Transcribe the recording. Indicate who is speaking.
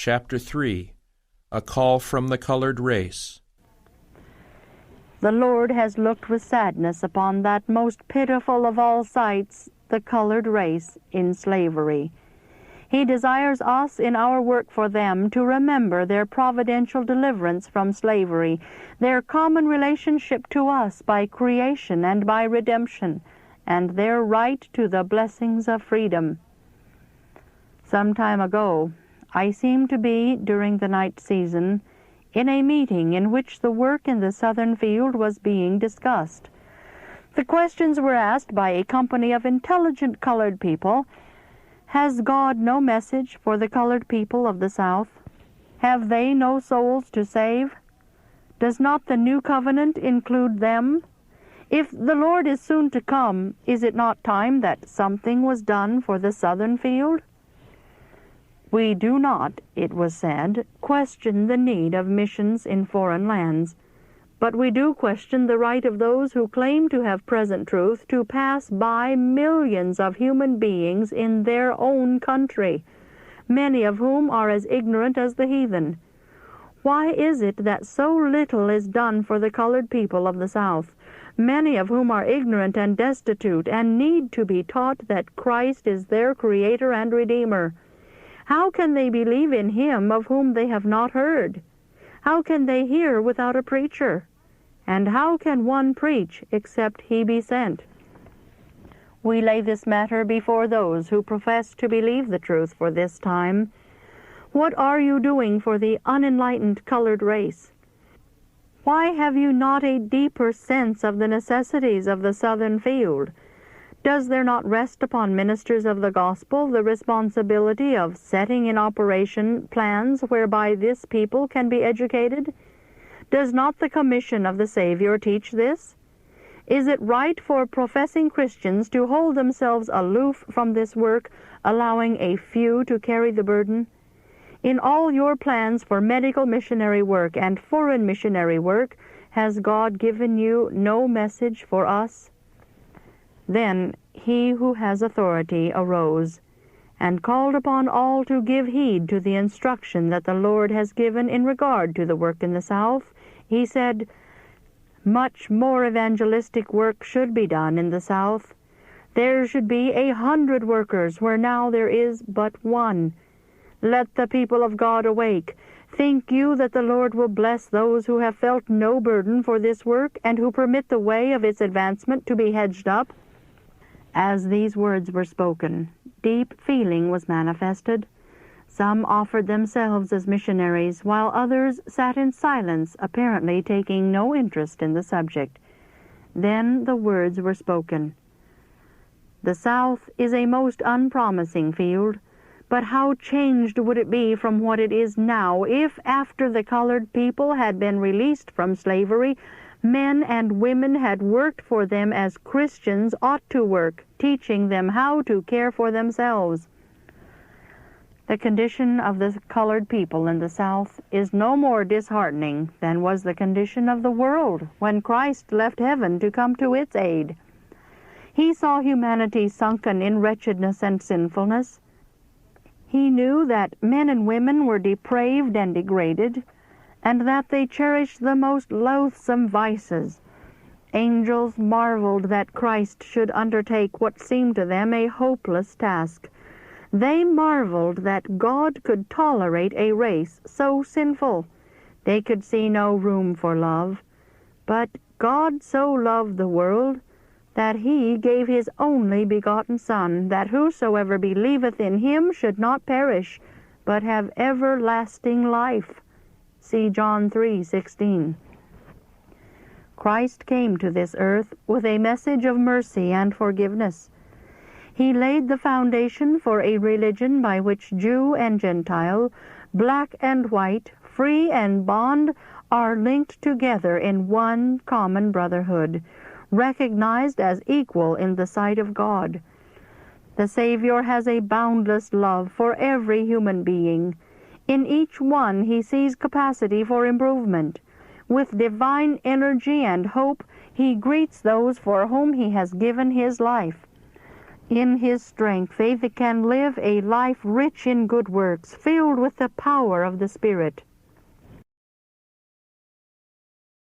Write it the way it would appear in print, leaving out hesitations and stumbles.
Speaker 1: Chapter 3. A Call from the Colored Race.
Speaker 2: The Lord has looked with sadness upon that most pitiful of all sights, the colored race in slavery. He desires us in our work for them to remember their providential deliverance from slavery, their common relationship to us by creation and by redemption, and their right to the blessings of freedom. Some time ago, I seemed to be, during the night season, in a meeting in which the work in the southern field was being discussed. The questions were asked by a company of intelligent colored people. Has God no message for the colored people of the South? Have they no souls to save? Does not the new covenant include them? If the Lord is soon to come, is it not time that something was done for the southern field? We do not, it was said, question the need of missions in foreign lands, but we do question the right of those who claim to have present truth to pass by millions of human beings in their own country, many of whom are as ignorant as the heathen. Why is it that so little is done for the colored people of the South, many of whom are ignorant and destitute and need to be taught that Christ is their Creator and Redeemer? How can they believe in Him of whom they have not heard? How can they hear without a preacher? And how can one preach except he be sent? We lay this matter before those who profess to believe the truth for this time. What are you doing for the unenlightened colored race? Why have you not a deeper sense of the necessities of the southern field? Does there not rest upon ministers of the gospel the responsibility of setting in operation plans whereby this people can be educated? Does not the commission of the Savior teach this? Is it right for professing Christians to hold themselves aloof from this work, allowing a few to carry the burden? In all your plans for medical missionary work and foreign missionary work, has God given you no message for us? Then he who has authority arose, and called upon all to give heed to the instruction that the Lord has given in regard to the work in the South. He said, much more evangelistic work should be done in the South. There should be 100 workers where now there is but one. Let the people of God awake. Think you that the Lord will bless those who have felt no burden for this work, and who permit the way of its advancement to be hedged up? As these words were spoken, deep feeling was manifested. Some offered themselves as missionaries, while others sat in silence, apparently taking no interest in the subject. Then the words were spoken. The South is a most unpromising field, but how changed would it be from what it is now if, after the colored people had been released from slavery, men and women had worked for them as Christians ought to work, teaching them how to care for themselves. The condition of the colored people in the South is no more disheartening than was the condition of the world when Christ left heaven to come to its aid. He saw humanity sunken in wretchedness and sinfulness. He knew that men and women were depraved and degraded, and that they cherished the most loathsome vices. Angels marveled that Christ should undertake what seemed to them a hopeless task. They marveled that God could tolerate a race so sinful. They could see no room for love. But God so loved the world that He gave His only begotten Son, that whosoever believeth in Him should not perish, but have everlasting life. See John 3:16. Christ came to this earth with a message of mercy and forgiveness. He laid the foundation for a religion by which Jew and Gentile, black and white, free and bond, are linked together in one common brotherhood, recognized as equal in the sight of God. The Savior has a boundless love for every human being. In each one He sees capacity for improvement. With divine energy and hope, He greets those for whom He has given His life. In His strength, faith can live a life rich in good works, filled with the power of the Spirit.